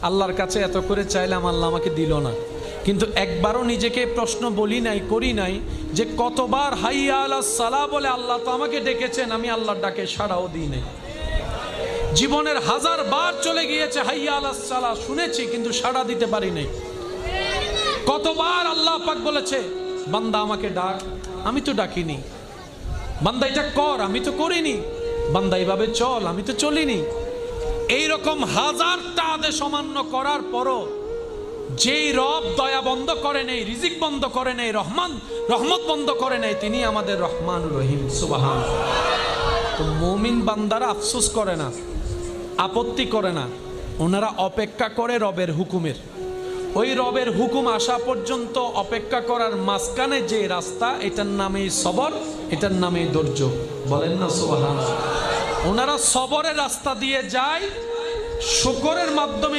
আল্লাহর কাছে এত করে চাইলাম, আল্লাহ আমাকে দিল না। কিন্তু একবারও নিজেকে প্রশ্ন বলি নাই, করি নাই যে কতবার হাইয়া আলাস সালাহ বলে আল্লাহ তো আমাকে ডেকেছেন, আমি আল্লাহর ডাকে সাড়াও দিই নাই। জীবনের 1000 বার চলে গিয়েছে হাইয়া আলাস সালাহ শুনেছি, কিন্তু সাড়া দিতে পারি নাই। কতবার আল্লাহ পাক বলেছে বান্দা আমাকে ডাক, আমি তো ডাকিনি। বান্দা এটা কর, আমি তো করিনি। বান্দা এইভাবে চল, আমি তো চলিনি। এইরকম 1000টা আদেশ অমান্য করার পরও যেই রব দয়া বন্ধ করে নেই, রিজিক বন্ধ করে নেই, রহমত বন্ধ করে নেই, তিনি আমাদের রহমান রহিম। সুবহানাল্লাহ। তো মুমিন বান্দারা আফসোস করে না, আপত্তি করে না, ওনারা অপেক্ষা করে রবের হুকুমের। ওই রবের হুকুম আসা পর্যন্ত অপেক্ষা করার মাঝখানে যে রাস্তা, এটার নামেই সবর, এটার নামেই ধৈর্য। বলেন না সুবহানাল্লাহ। ওনারা সবরের রাস্তা দিয়ে যায়, শুকরের মাধ্যমে